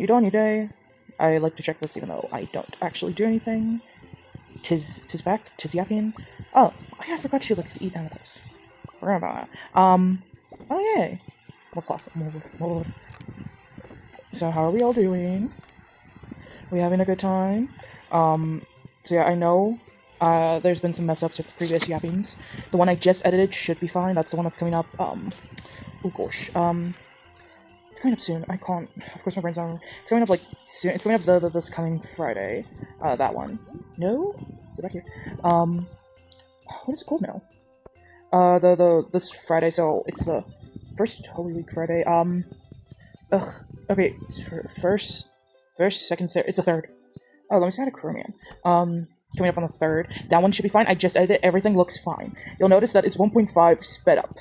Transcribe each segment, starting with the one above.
You doing your day? I like to check this even though I don't actually do anything. Tis back. Tis Yapping. Oh, I forgot she likes to eat amethyst. Forgot about that. Oh yay. More cloth. More. So how are we all doing? We having a good time? So yeah, I know there's been some mess ups with previous yappings. The one I just edited should be fine. That's the one that's coming up. Oh gosh. It's coming up soon. I can't. Of course, my brain's on. It's coming up like soon. It's coming up this coming Friday. That one. No. Get back here. What is it called now? This Friday. So it's the first Holy Week Friday. Okay. First, second, third. It's the third. Oh, let me see how to Chromium. Coming up on the 3rd. That one should be fine. I just edited it. Everything looks fine. You'll notice that it's 1.5 sped up.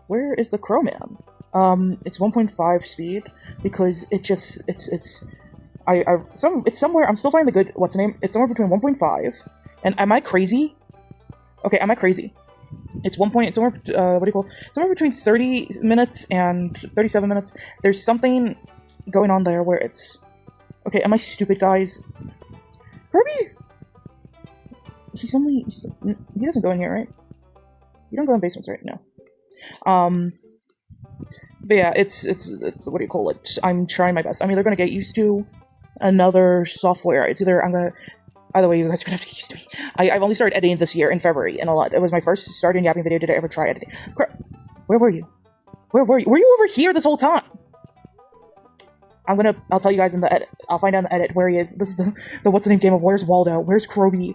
Where is the Chromium? It's 1.5 speed because it's somewhere. I'm still finding the good. What's the name? It's somewhere between 1.5 and am I crazy? Okay, am I crazy? It's somewhere. What do you call? Somewhere between 30 minutes and 37 minutes. There's something going on there where it's. Okay, am I stupid, guys? Herbie. He doesn't go in here, right? You don't go in basements, right? No. But yeah, it's what do you call it? I'm trying my best. I'm either gonna get used to another software. It's either either way, you guys are gonna have to get used to me. I've only started editing this year in February, and it was my first Stardew Yapping video. Did I ever try editing? Where were you? Where were you? Were you over here this whole time? I'll tell you guys in the edit. I'll find out in the edit where he is. This is the what's the name game of Where's Waldo? Where's Kroby?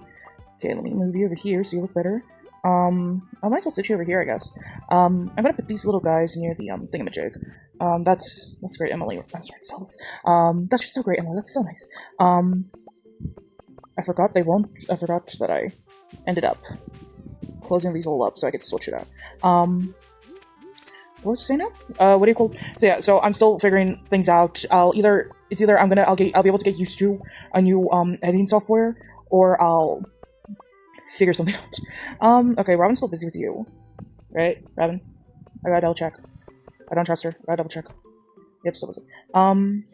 Okay, let me move you over here so you look better. I might as well sit you over here, I guess. I'm gonna put these little guys near the thingamajig. That's great, Emily. I'm sorry to sell this. That's just so great, Emily. That's so nice. I forgot that I ended up closing these all up so I could switch it out. What was I saying now? What do you call? So yeah, so I'm still figuring things out. I'll be able to get used to a new editing software, or I'll figure something out. Okay, Robin's still busy with you, right, Robin? I gotta double check. I don't trust her. I gotta double check. Yep, still busy. Let me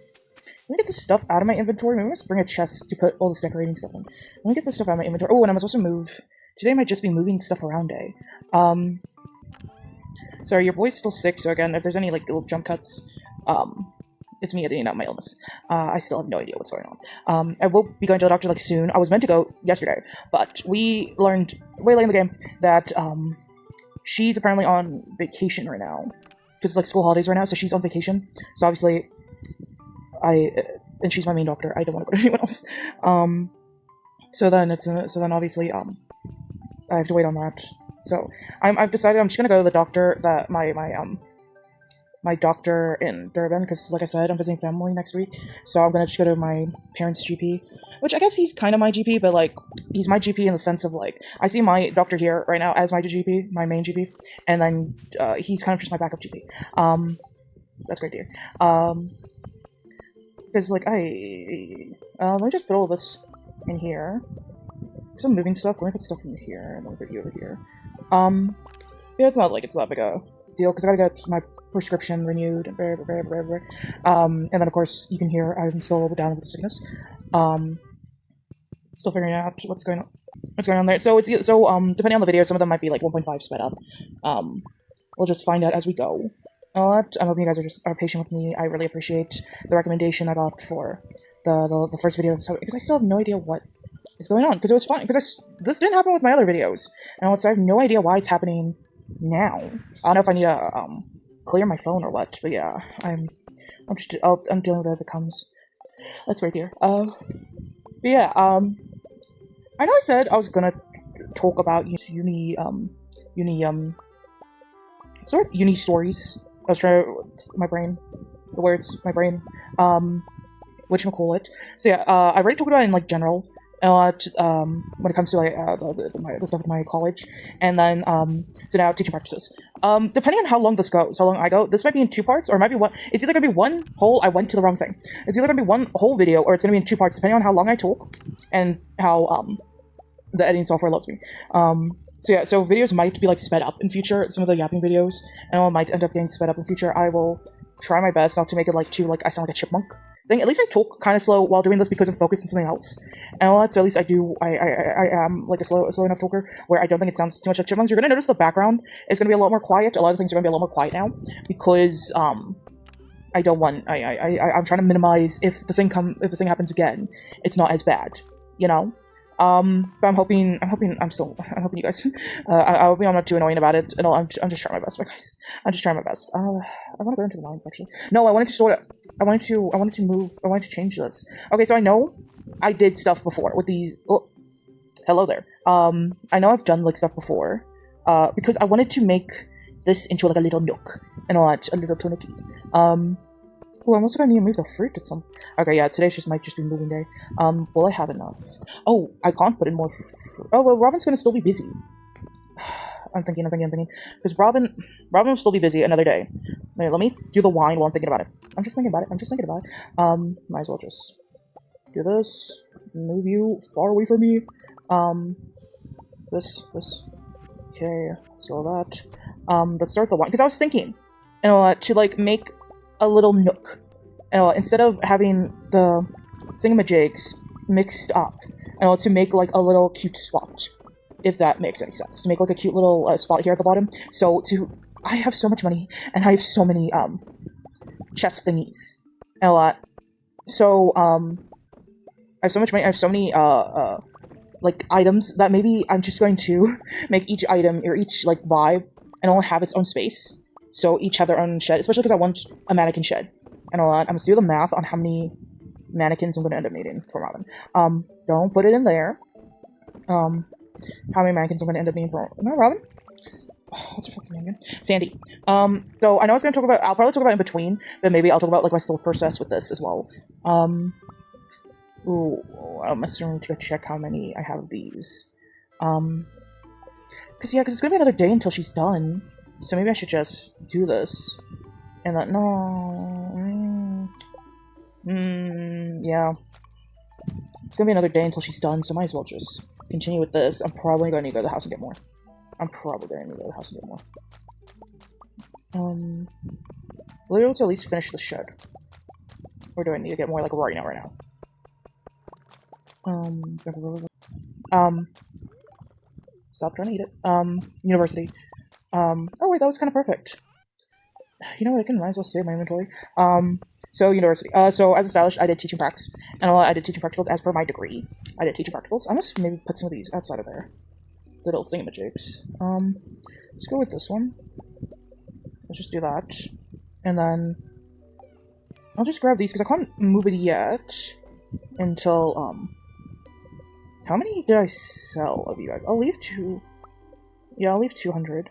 get this stuff out of my inventory. Maybe I'm gonna bring a chest to put all this decorating stuff in. Let me get this stuff out of my inventory. Oh, and I'm supposed to move. Today might just be moving stuff around day. Sorry, your boy's still sick, so again, if there's any, like, little jump cuts, it's me editing out my illness. I still have no idea what's going on. I will be going to the doctor, like, soon. I was meant to go yesterday, but we learned way late in the game that, she's apparently on vacation right now. Because it's, like, school holidays right now, so she's on vacation. So, obviously, and she's my main doctor. I don't want to go to anyone else. So then, obviously, I have to wait on that. So I've decided I'm just gonna go to the doctor that my doctor in Durban, because like I said, I'm visiting family next week. So I'm gonna just go to my parents' GP, which I guess he's kind of my GP, but like he's my GP in the sense of like I see my doctor here right now as my GP, my main GP, and then he's kind of just my backup GP. That's great to hear. Because like let me just put all this in here. Because I'm moving stuff. Let me put stuff in here and then put you over here. Yeah, it's not that big a deal because I gotta get my prescription renewed and and then of course you can hear I'm still a little down with the sickness. Still figuring out what's going on there. So depending on the video, some of them might be like 1.5 sped up. We'll just find out as we go. I'm hoping you guys are patient with me. I really appreciate the recommendation I got for the first video because I still have no idea what is going on, because it was fine, because this didn't happen with my other videos, and I have no idea why it's happening now. I don't know if I need to clear my phone or what, but yeah, I'm dealing with it as it comes. That's right here. But yeah, I know I said I was gonna talk about uni stories. I was trying to, my brain, whatchamacallit. So yeah, I've already talked about it in like general. When it comes to like the stuff with my college, and then so now teaching practices. Depending on how long I go, this might be in 2 parts, or it might be one. It's either gonna be one whole. I went to the wrong thing. It's either gonna be one whole video, or it's gonna be in 2 parts, depending on how long I talk and how the editing software lets me. So yeah, so videos might be like sped up in future. Some of the yapping videos, and all might end up getting sped up in future. I will try my best not to make it like I sound like a chipmunk. thing. At least I talk kind of slow while doing this because I'm focused on something else. And all that, so at least I am like a slow enough talker where I don't think it sounds too much like chipmunks. You're gonna notice the background is gonna be a lot more quiet. A lot of things are gonna be a lot more quiet now because I don't want I'm trying to minimize if the thing happens again, it's not as bad, you know. But I'm hoping you guys. I hope I'm not too annoying about it, and I'm just trying my best, guys. I'm just trying my best. I want to go into the lines actually. No, I wanted to change this. Okay, so I know I did stuff before with these. Oh, hello there. I know I've done like stuff before. Because I wanted to make this into like a little nook and all that, a little tunicky. Oh, I'm also gonna need to move the fruit at some. Okay, yeah, today might just be moving day. Will I have enough? Oh, I can't put in more. Oh well, Robin's gonna still be busy. I'm thinking. Because Robin will still be busy another day. Wait, let me do the wine while I'm thinking about it. I'm just thinking about it. Might as well just do this. Move you far away from me. This. Okay, so that. Let's start the wine because I was thinking, to like make a little nook, instead of having the thingamajigs mixed up, to make like a little cute spot, if that makes any sense, to make like a cute little spot here at the bottom. So I have so much money and I have so many chest thingies and a lot. So I have so much money. I have so many like items that maybe I'm just going to make each item or each like vibe and all have its own space. So each have their own shed, especially because I want a mannequin shed. And I'm going to do the math on how many mannequins I'm going to end up needing for Robin. Don't put it in there. How many mannequins I'm going to end up needing for Robin? What's her fucking name again? Sandy. So I know I'll probably talk about in between, but maybe I'll talk about like my thought process with this as well. Ooh, I'm assuming to go check how many I have of these. Because it's going to be another day until she's done. So maybe I should just do this. And that, yeah. It's gonna be another day until she's done, so might as well just continue with this. I'm probably going to go to the house and get more. Will I able to at least finish the shed? Or do I need to get more, like, right now? Stop trying to eat it. University. Oh wait, that was kind of perfect. You know what, I might as well save my inventory. So university. So as a stylist, I did teaching practice, and I did teaching practicals as per my degree. I did teaching practicals. I must maybe put some of these outside of there. Little thingamajigs. Let's go with this one. Let's just do that, and then I'll just grab these because I can't move it yet until How many did I sell of you guys? I'll leave 2. Yeah, I'll leave 200.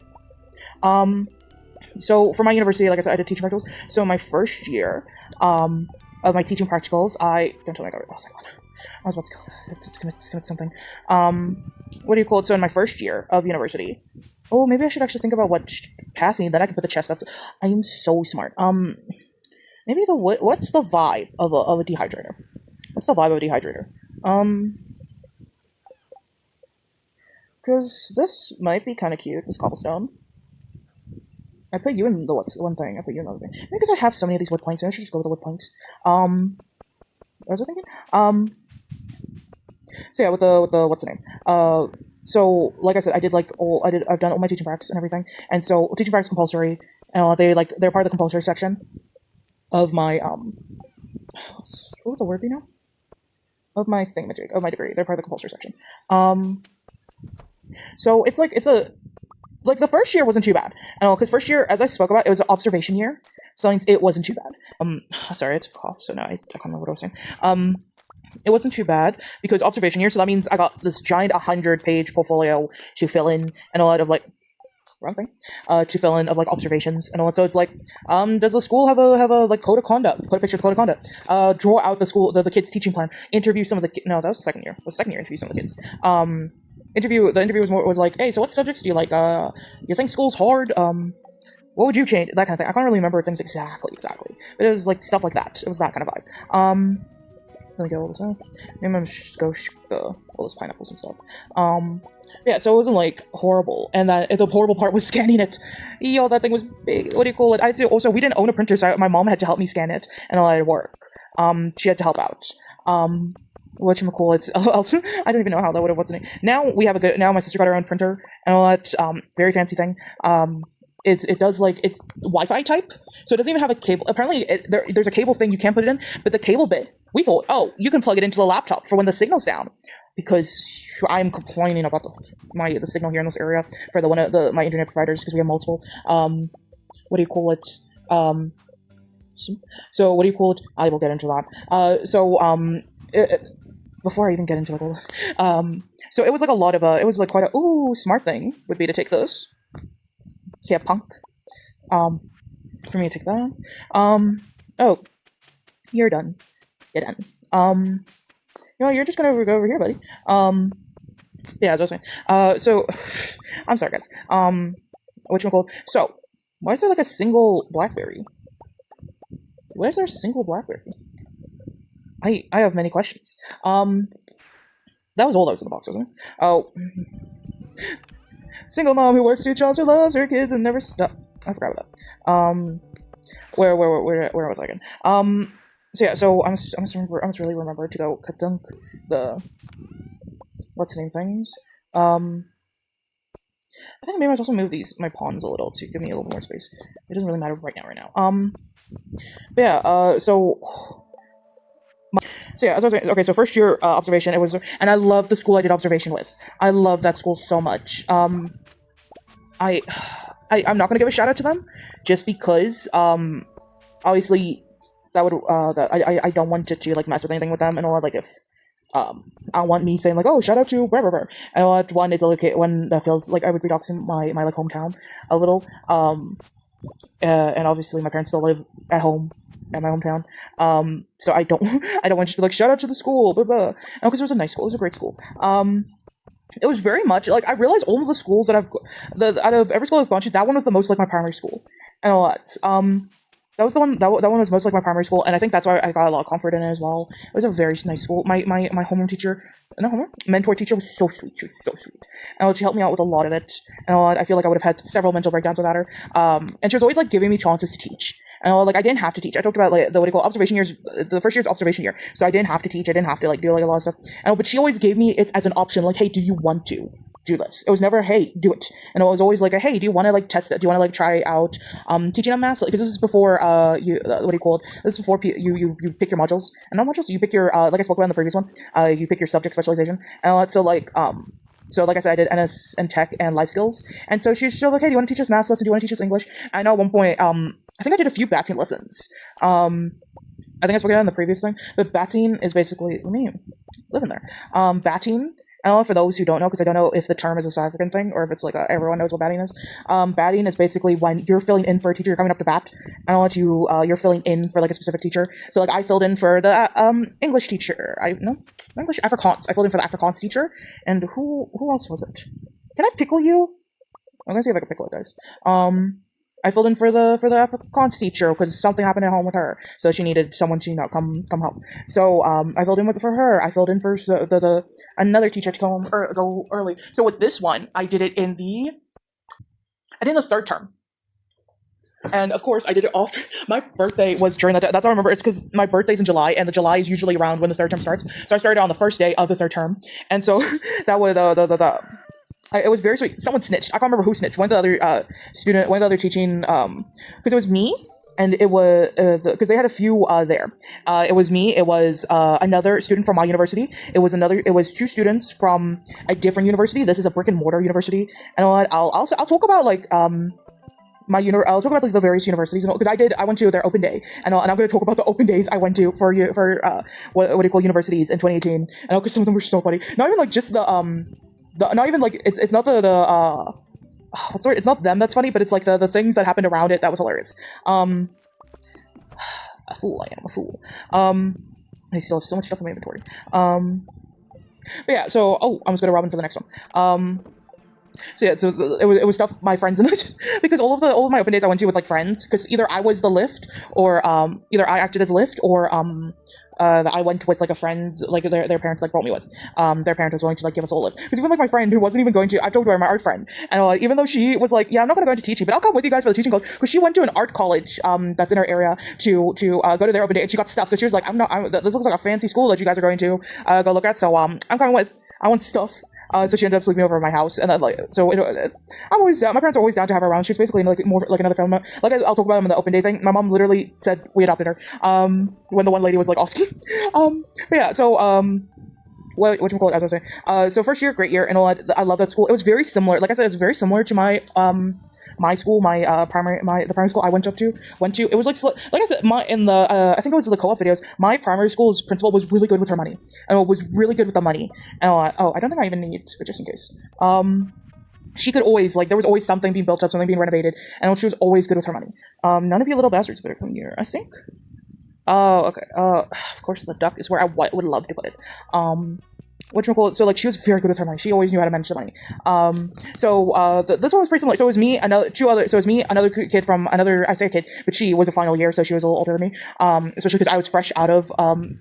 So for my university, like I said, I did teaching practicals. So my first year, of my teaching practicals, don't tell me I got it. Oh my god. I was about to commit something. What do you call it? So in my first year of university, oh, maybe I should actually think about what pathing, then I can put the chest. I am so smart. Maybe what's the vibe of a dehydrator? What's the vibe of a dehydrator? Because this might be kind of cute, this cobblestone. I put you in the one thing, I put you in the other thing. Maybe because I have so many of these wood planks, maybe I should just go with the wood planks. What was I thinking? So yeah, with the what's the name? So like I said, I've done all my teaching practice and everything, and so teaching practice compulsory, and they're part of the compulsory section of my what would the word be now? Of my thingamajig, of my degree. They're part of the compulsory section. So it's the first year wasn't too bad, and because first year, as I spoke about, it was an observation year, so that means it wasn't too bad. Sorry, it's a cough, so now I can't remember what I was saying. It wasn't too bad because observation year, so that means I got this giant 100-page portfolio to fill in, and a lot of wrong thing, to fill in of observations and all that. So it's does the school have a code of conduct? Put a picture of the code of conduct. Draw out the kids' teaching plan. Interview some of the no, that was the second year. Interview some of the kids. The interview was like, hey, so what subjects do you like? You think school's hard? What would you change? That kind of thing. I can't really remember things exactly, but it was stuff like that. It was that kind of vibe. Let me get all this out. Maybe I'm just go all those pineapples and stuff. Yeah, so it wasn't horrible, and the horrible part was scanning it. Yo, that thing was big. What do you call it? I'd say also we didn't own a printer, so my mom had to help me scan it, and all that work. she had to help out. Whatchamacallit, it's also, I don't even know how that would have, what's the name. Now we have a good, now my sister got her own printer, and all that, very fancy thing. It does, like, it's Wi-Fi type, so it doesn't even have a cable. Apparently, there's a cable thing you can't put it in, but the cable bit, we thought, oh, you can plug it into the laptop for when the signal's down, because I'm complaining about the signal here in this area for my internet providers, because we have multiple. What do you call it? So what do you call it? I will get into that. Before I even get into, like, all so it was like a lot of it was like quite a smart thing would be to take this. Yeah, punk. For me to take that. Oh, you're done. You're done. You're just gonna go over here, buddy. Yeah, as I was saying. So, I'm sorry, guys. Whatchamacallit? So, why is there like a single blackberry? Why is there a single blackberry? I have many questions. That was all that was in the box, wasn't it? Oh. Single mom who works 2 jobs, who loves her kids and never stop. I forgot about that. Where was I again? So yeah, so I must really remember to go cut dunk the what's the name things. I think maybe I must also move my pawns a little to give me a little more space. It doesn't really matter right now. But yeah, so yeah, as I was saying, okay, so first year observation, it was, and I love the school I did observation with. I love that school so much. I'm not gonna give a shout out to them, just because, obviously, that would, I don't want to like mess with anything with them, and all, like, if, I want me saying, like, oh, shout out to blah, blah, blah, and all that. One, it's okay when that feels like I would be doxing my like hometown a little, and obviously my parents still live at home at my hometown, so I don't want you to be like, shout out to the school, blah, blah, because it was a nice school, it was a great school, it was very much, like, I realized all of the schools that out of every school I've gone to, that one was the most like my primary school, and all that, that was the one, that one was most like my primary school, and I think that's why I got a lot of comfort in it as well. It was a very nice school. My homeroom teacher, mentor teacher was so sweet. She was so sweet. And she helped me out with a lot of it. And I feel like I would have had several mental breakdowns without her. And she was always, like, giving me chances to teach. And, like, I didn't have to teach. I talked about, like, observation years, the first year's observation year. So I didn't have to teach. I didn't have to, like, do, like, a lot of stuff. But she always gave me it as an option, like, hey, do you want to do this? It was never, hey, do it. And it was always like, hey, do you want to, like, test it? Do you want to, like, try out teaching on math? Because this is before this is before you pick your modules, and not modules, you pick your like I spoke about in the previous one, you pick your subject specialization, and so like I said, I did NS and tech and life skills, and so she's still like, hey, do you want to teach us math lesson? Do you want to teach us English? I know at one point, I think I did a few Batsing lessons. I think I spoke about it in the previous thing, but Batsing is basically, let me live in there. Batting, I don't know, for those who don't know, because I don't know if the term is a South African thing, or if it's like everyone knows what batting is. Batting is basically when you're filling in for a teacher, you're coming up to bat, and I'll let you, you're filling in for like a specific teacher. So like I filled in for the English teacher. English Afrikaans. I filled in for the Afrikaans teacher, and who else was it? Can I pickle you? I'm gonna see if I can pickle it, guys. I filled in for the Afrikaans teacher because something happened at home with her, so she needed someone to come help. So I filled in for her. I filled in for the another teacher to go early. So with this one, I did it in the 3rd term, and of course I did it after my birthday was during that. That's how I remember. It's because my birthday's in July, and the July is usually around when the 3rd term starts. So I started on the first day of the 3rd term, and so that was it was very sweet. Someone snitched. I can't remember who snitched. One of the other teaching, because it was me, and it was, because they had a few there. It was me, it was another student from my university, it was 2 students from a different university. This is a brick and mortar university, and I'll talk about, like, I'll talk about, like, the various universities, because I went to their open day, and I'm going to talk about the open days I went to for what do you call universities in 2018, and because some of them were so funny. Not even, like, just not even, like, it's not it's not them that's funny, but it's like the things that happened around it that was hilarious. A fool, I am a fool. I still have so much stuff in my inventory. But yeah, so I'm just gonna Robin for the next one. So yeah, so it was stuff my friends in it because all of my open days I went to with like friends because either I was the lift or either I acted as lift or I went with like a friend, like their parent like brought me with. Their parent was willing to like give us all lift because even like my friend who wasn't even going to, I've talked to her, my art friend, and even though she was like, yeah, I'm not going to go into teaching, but I'll come with you guys for the teaching college because she went to an art college that's in her area to go to their open day and she got stuff. So she was like, this looks like a fancy school that you guys are going to go look at. So I'm coming with. I want stuff. So she ended up sleeping over at my house, and then like, so I'm always down. My parents are always down to have her around. She's basically like more like another family member. Like I'll talk about them in the open day thing. My mom literally said we adopted her. When the one lady was like asking. But yeah, so what you call it? As I was saying, so first year, great year, and all that. I love that school. It was very similar. Like I said, it's very similar to my school, the primary school I went to. It was like I said, I think it was the co-op videos. My primary school's principal was really good with her money, and it was really good with the money. And I don't think I even need, but just in case. She could always there was always something being built up, something being renovated, and she was always good with her money. None of you little bastards better come here, I think. Oh, okay. Of course, the duck is where I would love to put it. So like she was very good with her money. She always knew how to manage the money. This one was pretty similar. So it was me, another kid from another, I say a kid, but she was a final year, so she was a little older than me. Especially because I was fresh out of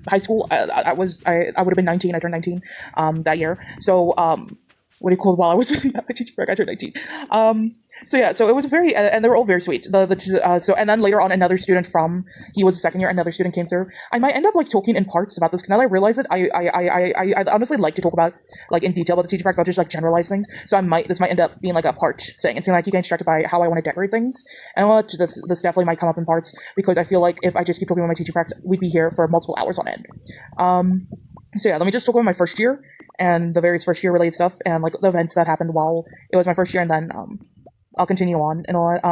high school. I would have been 19. I turned 19 that year. So what do you call it? While I was with my teaching break, I turned 19. So it was very, and they were all very sweet. And then later on, he was a second year, another student came through. I might end up like talking in parts about this because now that I realize it, I honestly like to talk about like in detail about the teaching practice, not just like generalize things. So this might end up being like a part thing. It seems like you get instructed by how I want to decorate things, and this definitely might come up in parts because I feel like if I just keep talking about my teaching practice, we'd be here for multiple hours on end. So yeah, let me just talk about my first year and the various first year related stuff and like the events that happened while it was my first year, and then I'll continue on and all that.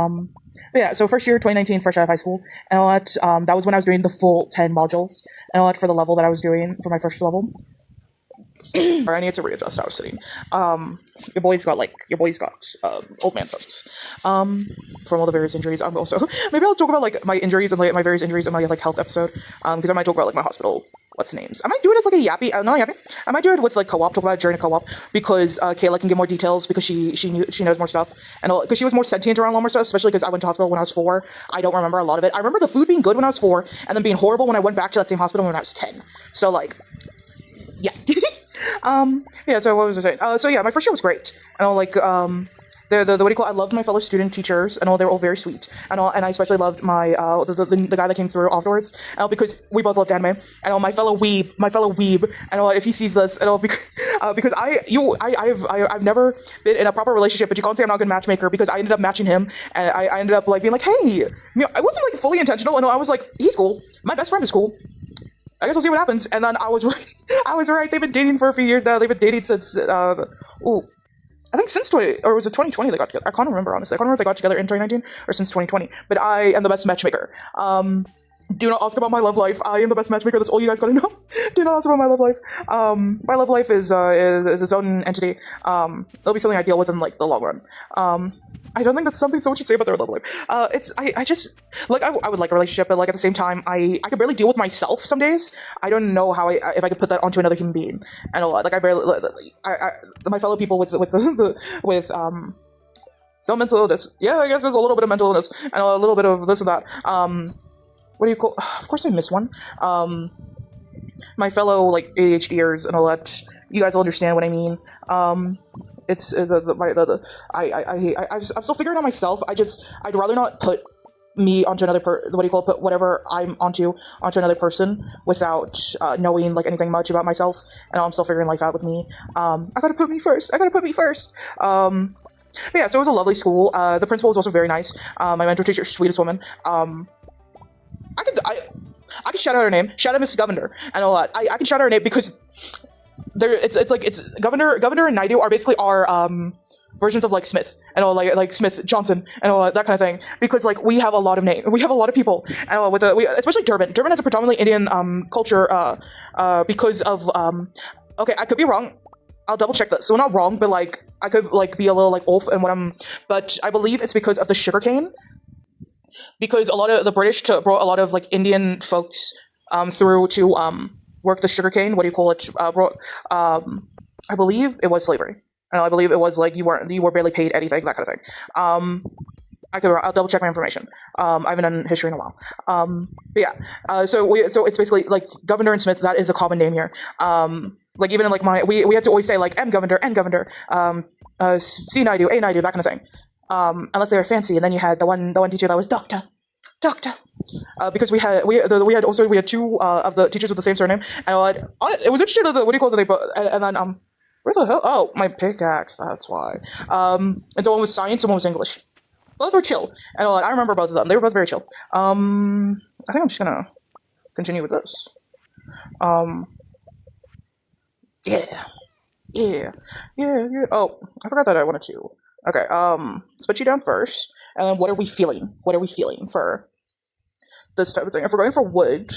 But yeah, so first year, 2019, fresh out of high school, and all that. That was when I was doing the full 10 modules and all that for the level that I was doing for my first level. I need to readjust how I was sitting. Your boy's got old man thumbs. From all the various injuries. I'm also maybe I'll talk about like my injuries and like my various injuries in my like health episode. Because I might talk about like my hospital. What's names? I might do it as like a yappy. Not yappy. I might do it with like co-op. Talk about it during a co-op because Kayla can get more details because she knows more stuff and because she was more sentient around a lot more stuff. Especially because I went to hospital when I was 4. I don't remember a lot of it. I remember the food being good when I was 4 and then being horrible when I went back to that same hospital when I was 10. So like, yeah. So what was I saying? So yeah, my first year was great. And the what do you call it? I loved my fellow student teachers and all. They were all very sweet and all. And I especially loved my the guy that came through afterwards because we both loved anime and all. My fellow weeb and all. If he sees this and all because I've never been in a proper relationship, but you can't say I'm not a good matchmaker because I ended up matching him and I ended up like being like, hey, I wasn't like fully intentional and all. I was like, he's cool. My best friend is cool. I guess we'll see what happens. And then I was right. I was right. They've been dating for a few years now. They've been dating since, I think since was it 2020 they got together? I can't remember, honestly. I can't remember if they got together in 2019 or since 2020. But I am the best matchmaker. Do not ask about my love life. I am the best matchmaker. That's all you guys gotta know. Do not ask about my love life. My love life is its own entity. It'll be something I deal with in like the long run. I don't think that's something someone should say about their love life. I just like I would like a relationship, but like at the same time, I could barely deal with myself some days. I don't know how if I could put that onto another human being. And a lot like I barely my fellow people with some mental illness. Yeah, I guess there's a little bit of mental illness and a little bit of this and that. What do you call? Of course, I miss one. My fellow like ADHDers and all that. You guys will understand what I mean. It's I'm still figuring out myself. I'd rather not put me onto another put whatever I'm onto another person without knowing like anything much about myself. And I'm still figuring life out with me. I gotta put me first. But yeah, so it was a lovely school. The principal was also very nice. My mentor teacher, sweetest woman. I could shout out her name. Shout out Mrs. Governor and all that. I can shout out her name because it's Governor and Naidu are basically our versions of like Smith and all like Smith Johnson and all that kind of thing because like we have a lot of people and especially Durban. Durban has a predominantly Indian culture because of okay, I could be wrong. I'll double check this. So I'm not wrong, but like I could like be a little like off and but I believe it's because of the sugarcane. Because a lot of the British brought a lot of like Indian folks through to work the sugarcane. What do you call it? I believe it was slavery. And I believe it was like you were barely paid anything, that kind of thing. I'll double check my information. I haven't done history in a while. But yeah, so it's basically like Governor and Smith. That is a common name here. Like even in like we had to always say like M Governor, N Governor, C Naidu, A Naidu, that kind of thing. Unless they were fancy, and then you had the one teacher that was Doctor. Because we had two of the teachers with the same surname, and it was interesting that what do you call it? And then where the hell? Oh, my pickaxe. That's why. And so one was science and one was English. Both were chill, and I remember both of them. They were both very chill. I think I'm just gonna continue with this. Yeah. Oh, I forgot that I wanted to. Okay. Let's put you down first, and then what are we feeling? What are we feeling for this type of thing? If we're going for wood,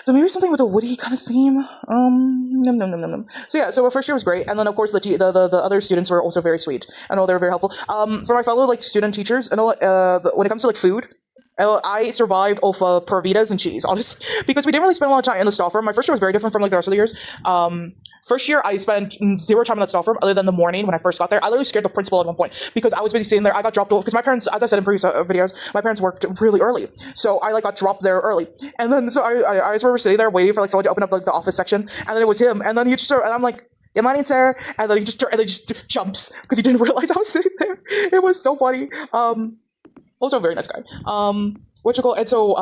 then maybe something with a woody kind of theme. Nom. So yeah, so our first year was great, and then of course the other students were also very sweet. I know they were very helpful. For my fellow like student teachers, and when it comes to like food, I survived off of Puravitas and cheese, honestly, because we didn't really spend a lot of time in the staff room. My first year was very different from like the rest of the years. First year, I spent zero time in that staff room other than the morning when I first got there. I literally scared the principal at one point because I was busy sitting there. I got dropped off because my parents, as I said in previous videos, my parents worked really early. So I like got dropped there early. And then so I just remember sitting there waiting for like someone to open up like the office section. And then it was him. And then he just started, and I'm like, "Good morning, sir." And then he just jumps because he didn't realize I was sitting there. It was so funny. Also a very nice guy. And so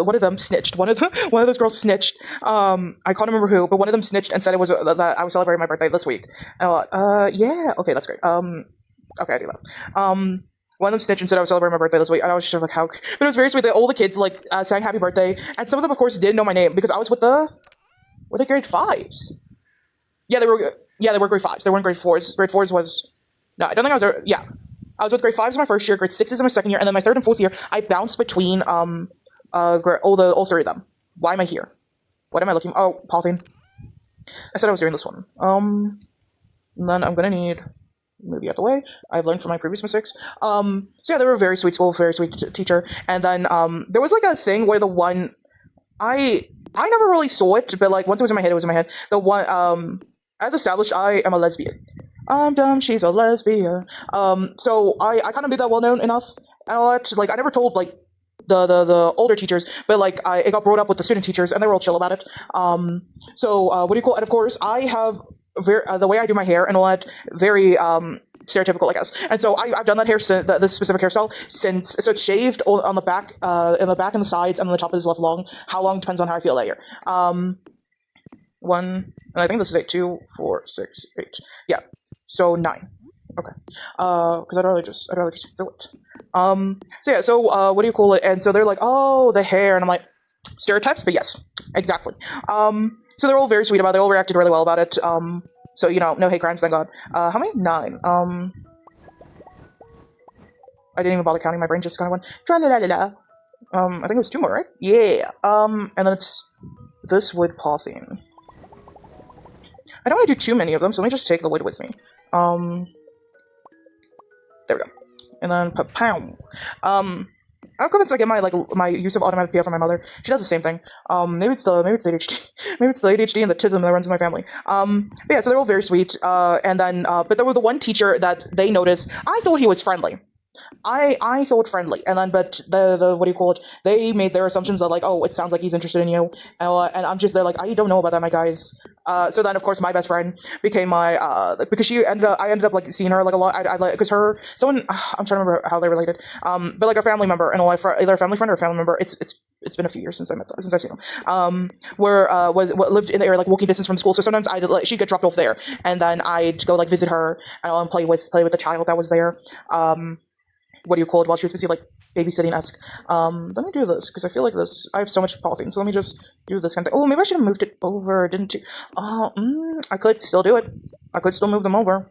one of them snitched. One of those girls snitched. I can't remember who, but one of them snitched and said it was that I was celebrating my birthday this week. And I thought, yeah, okay, that's great. Okay, I do that. One of them snitched and said I was celebrating my birthday this week, and I was just sort of like, how? But it was very sweet that all the kids like sang happy birthday, and some of them, of course, didn't know my name because I was with were they grade 5s? Yeah, they were grade 5s. They weren't grade 4s. Grade 4s was no, I don't think I was. Yeah. I was with grade 5s in my first year, grade 6s in my second year, and then my third and fourth year, I bounced between all three of them. Why am I here? What am I looking? Oh, polythene. I said I was doing this one. And then I'm gonna need move you out the way. I've learned from my previous mistakes. So yeah, they were a very sweet school, very sweet teacher. And then there was like a thing where the one I never really saw it, but like once it was in my head, it was in my head. The one as established, I am a lesbian. I'm dumb, she's a lesbian. So I kind of made that well known enough and all that. Like I never told like the older teachers, but like it got brought up with the student teachers, and they were all chill about it. So what do you call it? And of course, I have the way I do my hair and all that very stereotypical, I guess. And so I've done that hair since this specific hairstyle since. So it's shaved on the back, and the sides, and then the top is left long. How long depends on how I feel that year. One, and I think this is 8, 2, 4, 6, 8. Yeah. So 9. Okay. Because I'd rather just fill it. So yeah, so what do you call it? And so they're like, oh, the hair, and I'm like, stereotypes, but yes, exactly. So they're all very sweet about it. They all reacted really well about it. So no hate crimes, thank God. How many? 9. I didn't even bother counting. My brain just kind of went tra-la-la-la-la. I think it was 2 more, right? Yeah. And then it's this wood polythene. I don't want to do too many of them, so let me just take the wood with me. There we go. And then pow. I'm convinced I get my use of automatic PF from my mother. She does the same thing. Maybe it's the ADHD. Maybe it's the ADHD and the tism that runs in my family. But yeah, so they're all very sweet. And then but there was the one teacher that they noticed. I thought he was friendly. I thought friendly, and then but the what do you call it? They made their assumptions that like, oh, it sounds like he's interested in you, and I'm just there like, I don't know about that, my guys. So then of course my best friend became my because I ended up like seeing her like a lot. I like because I'm trying to remember how they related. But like a family member and either a family friend or a family member. It's been a few years since I've seen them. Lived in the area like walking distance from school. So sometimes she'd get dropped off there, and then I'd go like visit her and play with the child that was there. What do you call it? While she was busy like babysitting-esque. Let me do this because I feel like I have so much polythene, so let me just do this kind of thing. Oh, maybe I should have moved it over, didn't you? I could still do it. I could still move them over.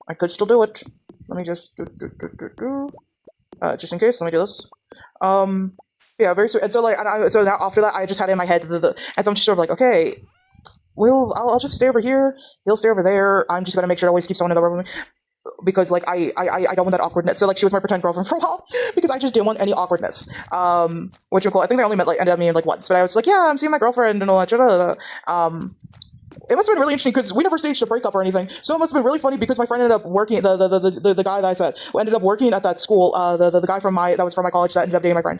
I could still do it. Let me just just in case, let me do this. Yeah, very sweet. And so like, so now after that, I just had it in my head, and so I'm just sort of like, okay, I'll just stay over here. He'll stay over there. I'm just gonna make sure to always keep someone in the room with me. Because like I don't want that awkwardness. So like she was my pretend girlfriend for a while because I just didn't want any awkwardness. Which are cool. I think they only ended up meeting like once, but I was like, yeah, I'm seeing my girlfriend and all that. it must have been really interesting because we never staged a breakup or anything. So it must have been really funny because my friend ended up working. The guy that I said ended up working at that school. The guy that was from my college that ended up dating my friend.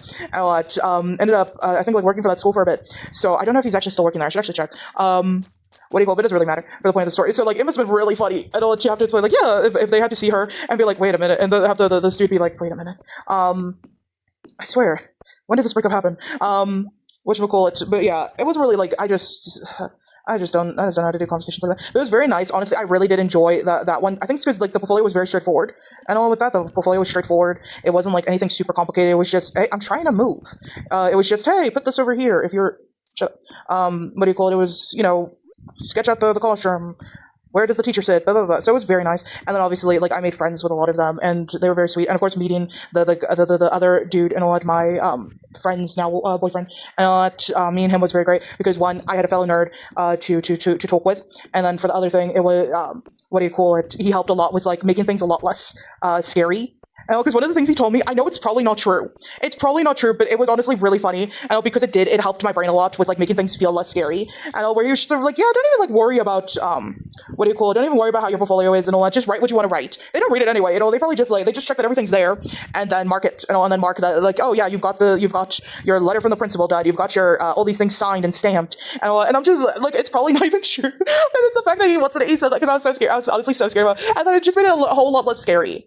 Ended up I think like working for that school for a bit. So I don't know if he's actually still working there. I should actually check. What do you call it? But it doesn't really matter for the point of the story. So like it must have been really funny. And you have to explain like yeah if they had to see her and be like wait a minute and have the dude be like wait a minute. I swear when did this breakup happen? Whatchamacallit, but yeah, it was really like I just don't know how to do conversations like that. But it was very nice. Honestly, I really did enjoy that one. I think it's because like the portfolio was very straightforward. And all with that, the portfolio was straightforward. It wasn't like anything super complicated. It was just, hey, I'm trying to move. It was just, hey, put this over here. If you're, what do you call it? It was, sketch out the classroom. Where does the teacher sit? Blah, blah, blah. So it was very nice. And then obviously, like, I made friends with a lot of them, and they were very sweet. And of course, meeting the other dude and a lot of my friends now boyfriend, and a lot me and him was very great because one, I had a fellow nerd to talk with, and then for the other thing, it was what do you call it? He helped a lot with like making things a lot less scary. Because one of the things he told me, I know it's probably not true. It's probably not true, but it was honestly really funny. Because it helped my brain a lot with like making things feel less scary. Where you're sort of like, yeah, don't even like worry about what do you call it? Don't even worry about how your portfolio is and all that. Just write what you want to write. They don't read it anyway. They probably just like they just check that everything's there and then mark it. And then mark that like, oh yeah, you've got your letter from the principal done. You've got your all these things signed and stamped. And I'm just like, it's probably not even true. And it's the fact that he said that because I was so scared. I was honestly so scared about it. And then it just made it a whole lot less scary.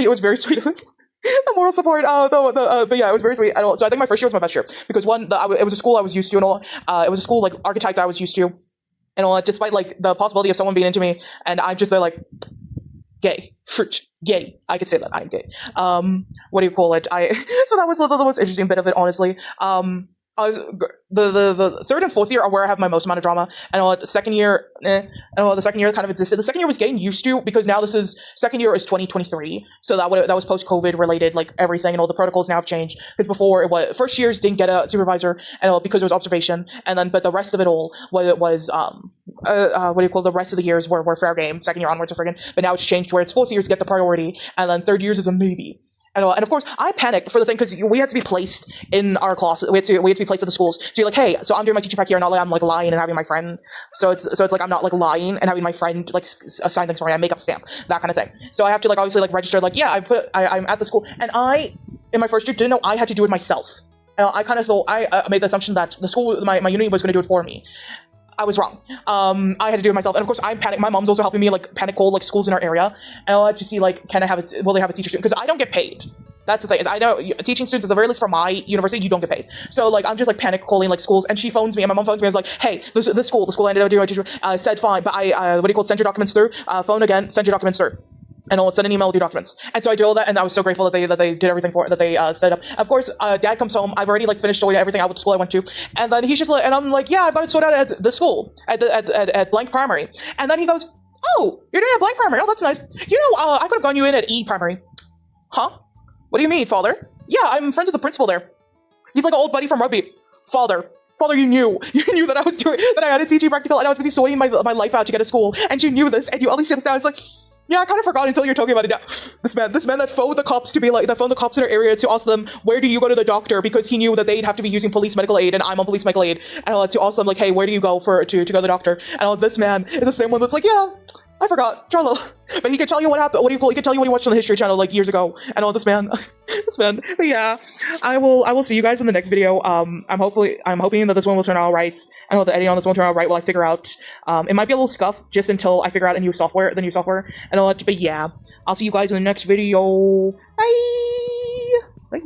It was very sweet of him. The moral support, but yeah, it was very sweet. So I think my first year was my best year because one, it was a school I was used to and all. It was a school like archetype that I was used to, and all. Despite like the possibility of someone being into me, and I'm just there like, gay, fruit, gay. I could say that I'm gay. What do you call it? So that was the most interesting bit of it, honestly. The third and fourth year are where I have my most amount of drama, and the second year, the second year kind of existed. The second year was getting used to because now second year is 2023, so that was post COVID related, like everything, and all the protocols now have changed. Because before it was first years didn't get a supervisor, and because it was observation, and then but the rest of it all was what do you call the rest of the years were fair game. Second year onwards are friggin', but now it's changed where it's fourth years get the priority, and then third years is a maybe. And of course, I panicked for the thing because we had to be placed in our class. We had to be placed at the schools. So you're like, hey, so I'm doing my teaching prac here, not like I'm like lying and having my friend. So it's like I'm not like lying and having my friend like assign things for me. I make up a stamp, that kind of thing. So I have to like obviously like register. Like yeah, I'm at the school, and I in my first year didn't know I had to do it myself. I kind of thought I made the assumption that the school, my uni was going to do it for me. I was wrong. I had to do it myself, and of course, I panicked. My mom's also helping me like panic call like schools in our area, and I had to see like can I have it? Will they have a teacher student? Because I don't get paid. That's the thing is I know teaching students at the very least for my university you don't get paid. So like I'm just like panic calling like schools, and she phones me and my mom phones me. I was like, hey, the school I ended up doing my teacher said fine, but I what do you call it? Send your documents through. Phone again, send your documents through. And I'll send an email with your documents. And so I did all that, and I was so grateful that they did everything for it, that they set up. Of course, Dad comes home. I've already like finished sorting everything out with the school I went to, and then he's just like, and I'm like, yeah, I've got it sorted out at the school at blank primary. And then he goes, oh, you're doing it at blank primary. Oh, that's nice. I could have gone you in at E primary. Huh? What do you mean, father? Yeah, I'm friends with the principal there. He's like an old buddy from rugby. Father, you knew that I was that I had a teaching practical, and I was busy sorting my life out to get a school, and you knew this, and you all these things now. It's like, yeah, I kind of forgot until you're talking about it now. This man that phoned the cops phoned the cops in our area to ask them, where do you go to the doctor? Because he knew that they'd have to be using police medical aid, and I'm on police medical aid. And to ask them, like, hey, where do you go to go to the doctor? And this man is the same one that's like, yeah, I forgot. But he could tell you what happened. What do you call? He could tell you what he watched on the History Channel like years ago. And this man. But yeah, I will see you guys in the next video. I'm hoping that this one will turn out right. I know the editing on this one will turn out right while I figure out. It might be a little scuff just until I figure out the new software. And all that. But yeah, I'll see you guys in the next video. Bye. Bye.